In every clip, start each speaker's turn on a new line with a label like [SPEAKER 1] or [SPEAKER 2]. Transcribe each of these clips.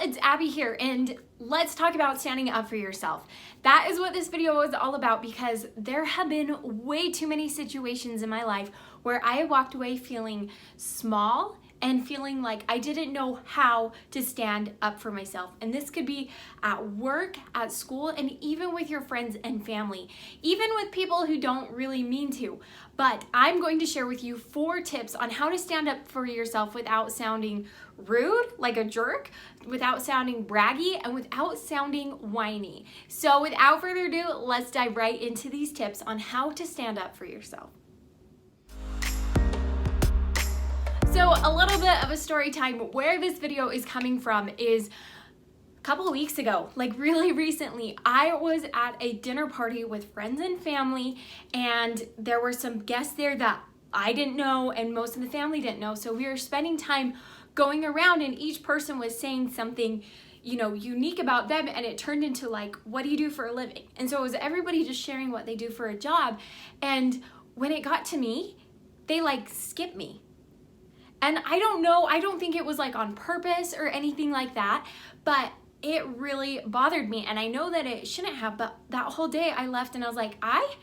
[SPEAKER 1] it's Abby here, and let's talk about standing up for yourself. That is what this video is all about, because there have been way too many situations in my life where I walked away feeling small and feeling like I didn't know how to stand up for myself. And this could be at work, at school, and even with your friends and family, even with people who don't really mean to. But I'm going to share with you 4 tips on how to stand up for yourself without sounding rude, like a jerk, without sounding braggy, and without sounding whiny. So without further ado, let's dive right into these tips on how to stand up for yourself. So a little bit of a story time. Where this video is coming from is a couple of weeks ago, like really recently. I was at a dinner party with friends and family, and there were some guests there that I didn't know and most of the family didn't know. So we were spending time going around, and each person was saying something, unique about them, and it turned into like, what do you do for a living? And so it was everybody just sharing what they do for a job. And when it got to me, they skipped me. And I don't think it was on purpose or anything like that, but it really bothered me. And I know that it shouldn't have, but that whole day I left and I was like, I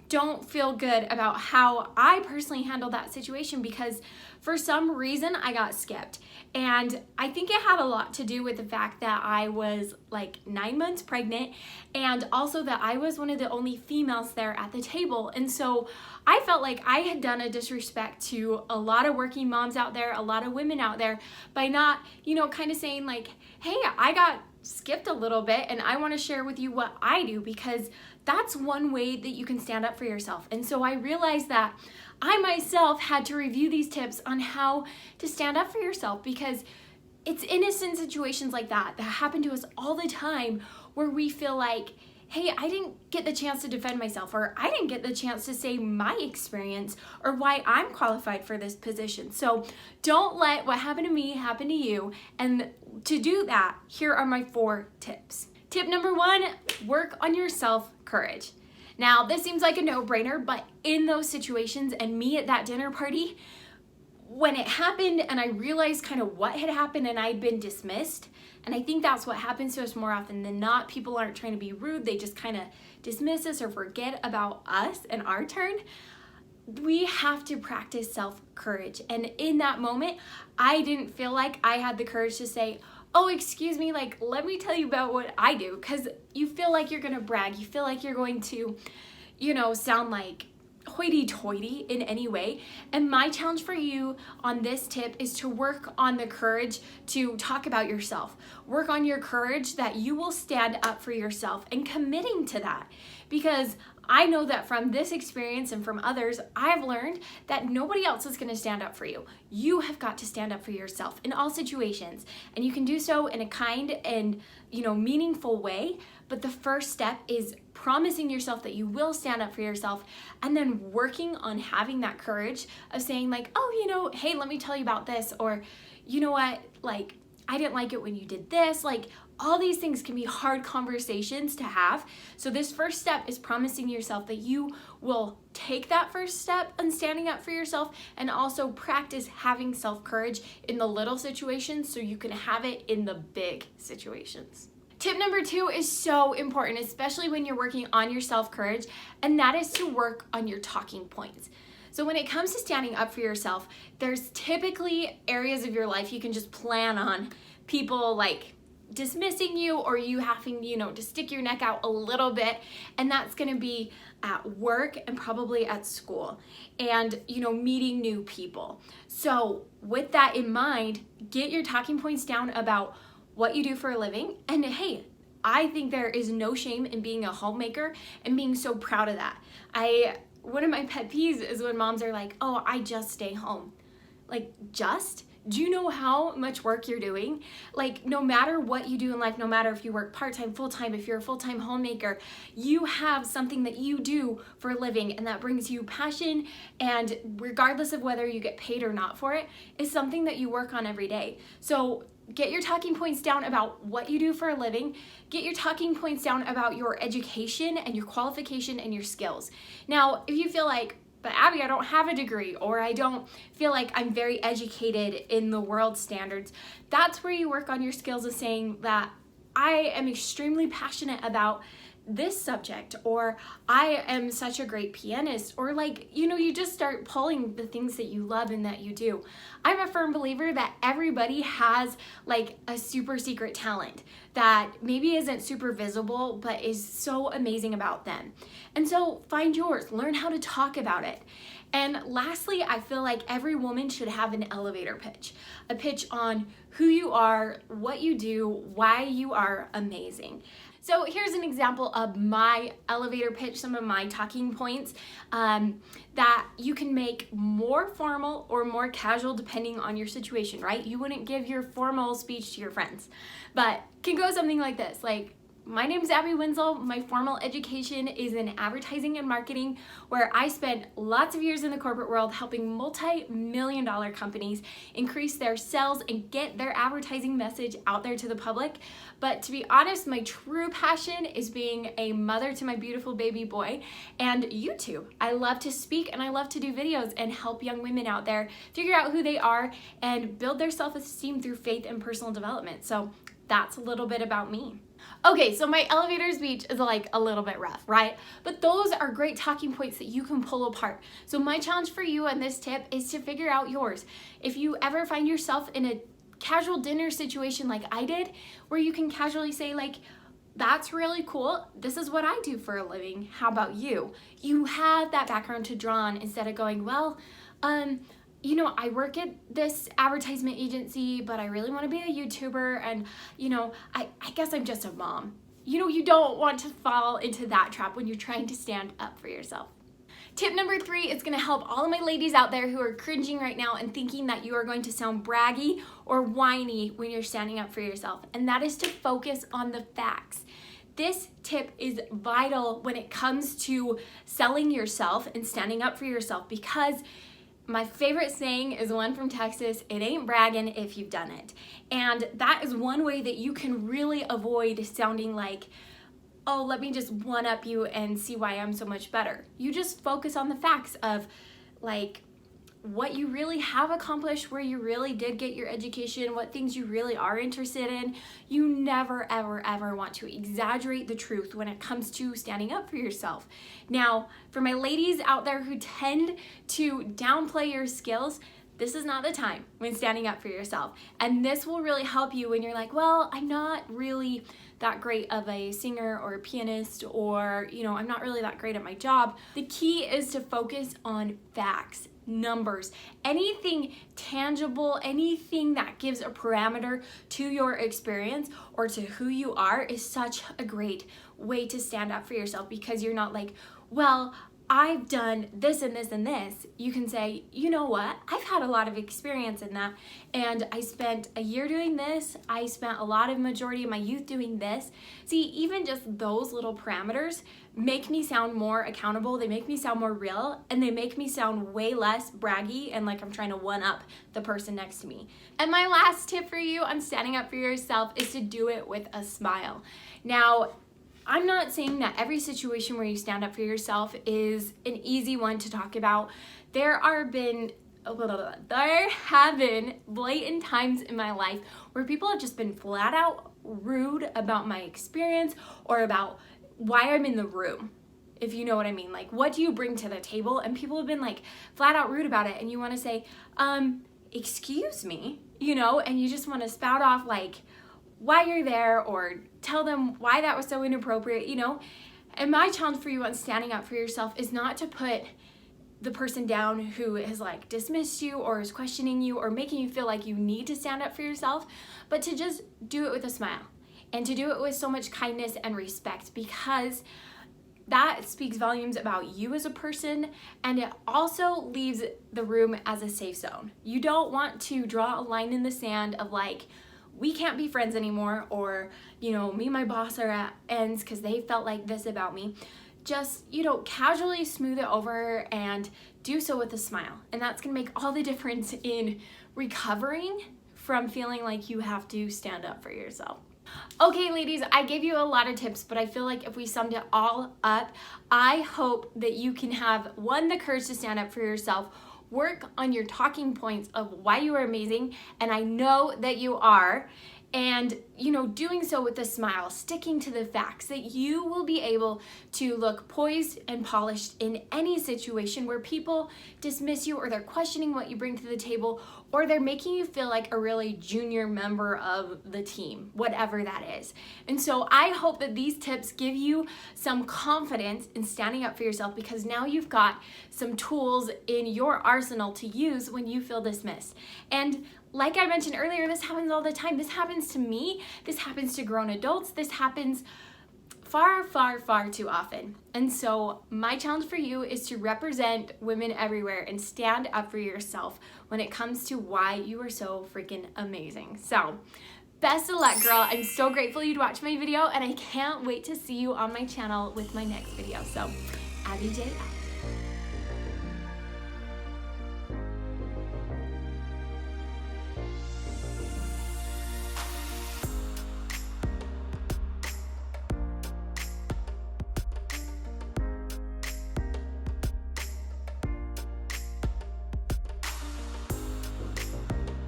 [SPEAKER 1] don't feel good about how I personally handled that situation, because for some reason I got skipped. And I think it had a lot to do with the fact that I was 9 months pregnant, and also that I was one of the only females there at the table. And so I felt like I had done a disrespect to a lot of working moms out there, a lot of women out there, by not, kind of saying hey, I got skipped a little bit and I want to share with you what I do, because that's one way that you can stand up for yourself. And so I realized that I myself had to review these tips on how to stand up for yourself, because it's innocent situations like that happen to us all the time, where we feel like, hey, I didn't get the chance to defend myself, or I didn't get the chance to say my experience or why I'm qualified for this position. So don't let what happened to me happen to you. And to do that, here are my 4 tips. Tip number 1, work on your self-courage. Now, this seems like a no-brainer, but in those situations, and me at that dinner party, when it happened and I realized kind of what had happened and I'd been dismissed, and I think that's what happens to us more often than not. People aren't trying to be rude, they just kind of dismiss us or forget about us and our turn. We have to practice self-courage. And in that moment, I didn't feel like I had the courage to say, oh, excuse me, let me tell you about what I do, because you feel like you're gonna brag, you feel like you're going to, sound like hoity-toity in any way. And my challenge for you on this tip is to work on the courage to talk about yourself. Work on your courage that you will stand up for yourself, and committing to that, because I know that from this experience and from others, I've learned that nobody else is going to stand up for you. You have got to stand up for yourself in all situations, and you can do so in a kind and, meaningful way. But the first step is promising yourself that you will stand up for yourself, and then working on having that courage of saying oh, hey, let me tell you about this, or you know what, I didn't like it when you did this. All these things can be hard conversations to have. So this first step is promising yourself that you will take that first step in standing up for yourself, and also practice having self-courage in the little situations so you can have it in the big situations. Tip number 2 is so important, especially when you're working on your self-courage, and that is to work on your talking points. So when it comes to standing up for yourself, there's typically areas of your life you can just plan on people dismissing you, or you having, to stick your neck out a little bit. And that's going to be at work and probably at school, and, meeting new people. So with that in mind, get your talking points down about what you do for a living. And hey, I think there is no shame in being a homemaker and being so proud of that. One of my pet peeves is when moms are like, oh, I just stay home. Just? Do you know how much work you're doing? No matter what you do in life, no matter if you work part-time, full-time, if you're a full-time homemaker, you have something that you do for a living, and that brings you passion, and regardless of whether you get paid or not for it, is something that you work on every day. So get your talking points down about what you do for a living. Get your talking points down about your education and your qualification and your skills. Now, if you feel like, but Abby, I don't have a degree, or I don't feel like I'm very educated in the world standards. That's where you work on your skills of saying that I am extremely passionate about this subject, or I am such a great pianist, or like, you just start pulling the things that you love and that you do. I'm a firm believer that everybody has like a super secret talent that maybe isn't super visible, but is so amazing about them. And so find yours, learn how to talk about it. And lastly, I feel like every woman should have an elevator pitch, a pitch on who you are, what you do, why you are amazing. So here's an example of my elevator pitch, some of my talking points that you can make more formal or more casual depending on your situation, right? You wouldn't give your formal speech to your friends, but can go something like this, like, my name is Abby Winslow. My formal education is in advertising and marketing, where I spent lots of years in the corporate world helping multi-million-dollar companies increase their sales and get their advertising message out there to the public. But to be honest, my true passion is being a mother to my beautiful baby boy and YouTube. I love to speak and I love to do videos and help young women out there figure out who they are and build their self-esteem through faith and personal development. So that's a little bit about me. Okay, so my elevator speech is like a little bit rough, right? But those are great talking points that you can pull apart. So my challenge for you on this tip is to figure out yours. If you ever find yourself in a casual dinner situation like I did, where you can casually say like, that's really cool, this is what I do for a living, how about you? You have that background to draw on instead of going, well, I work at this advertisement agency, but I really want to be a YouTuber, and, I guess I'm just a mom. You don't want to fall into that trap when you're trying to stand up for yourself. Tip number 3 is going to help all of my ladies out there who are cringing right now and thinking that you are going to sound braggy or whiny when you're standing up for yourself, and that is to focus on the facts. This tip is vital when it comes to selling yourself and standing up for yourself, because my favorite saying is one from Texas: it ain't bragging if you've done it. And that is one way that you can really avoid sounding like, oh, let me just one-up you and see why I'm so much better. You just focus on the facts of like what you really have accomplished, where you really did get your education, what things you really are interested in. You never, ever, ever want to exaggerate the truth when it comes to standing up for yourself. Now, for my ladies out there who tend to downplay your skills, this is not the time when standing up for yourself. And this will really help you when you're like, well, I'm not really that great of a singer or a pianist, or, I'm not really that great at my job. The key is to focus on facts, numbers, anything tangible, anything that gives a parameter to your experience or to who you are is such a great way to stand up for yourself, because you're not like, well, I've done this and this and this. You can say, you know what? I've had a lot of experience in that, and I spent a year doing this. I spent a lot of majority of my youth doing this. See, even just those little parameters make me sound more accountable. They make me sound more real, and they make me sound way less braggy and like I'm trying to one up the person next to me. And my last tip for you on standing up for yourself is to do it with a smile. Now, I'm not saying that every situation where you stand up for yourself is an easy one to talk about. There have been blatant times in my life where people have just been flat out rude about my experience or about why I'm in the room, if you know what I mean. Like, what do you bring to the table? And people have been like flat out rude about it, and you want to say, excuse me, and you just want to spout off like why you're there, or tell them why that was so inappropriate, And my challenge for you on standing up for yourself is not to put the person down who has like dismissed you or is questioning you or making you feel like you need to stand up for yourself, but to just do it with a smile and to do it with so much kindness and respect, because that speaks volumes about you as a person, and it also leaves the room as a safe zone. You don't want to draw a line in the sand of like, we can't be friends anymore, or, me and my boss are at ends because they felt like this about me. Just, casually smooth it over and do so with a smile. And that's gonna make all the difference in recovering from feeling like you have to stand up for yourself. Okay, ladies, I gave you a lot of tips, but I feel like if we summed it all up, I hope that you can have, one, the courage to stand up for yourself, work on your talking points of why you are amazing, and I know that you are, and doing so with a smile, sticking to the facts, that you will be able to look poised and polished in any situation where people dismiss you, or they're questioning what you bring to the table, or they're making you feel like a really junior member of the team, whatever that is. And so I hope that these tips give you some confidence in standing up for yourself, because now you've got some tools in your arsenal to use when you feel dismissed. And like I mentioned earlier, this happens all the time. This happens to me. This happens to grown adults. This happens far, far, far too often. And so my challenge for you is to represent women everywhere and stand up for yourself when it comes to why you are so freaking amazing. So best of luck, girl. I'm so grateful you'd watch my video, and I can't wait to see you on my channel with my next video. So Abby J out.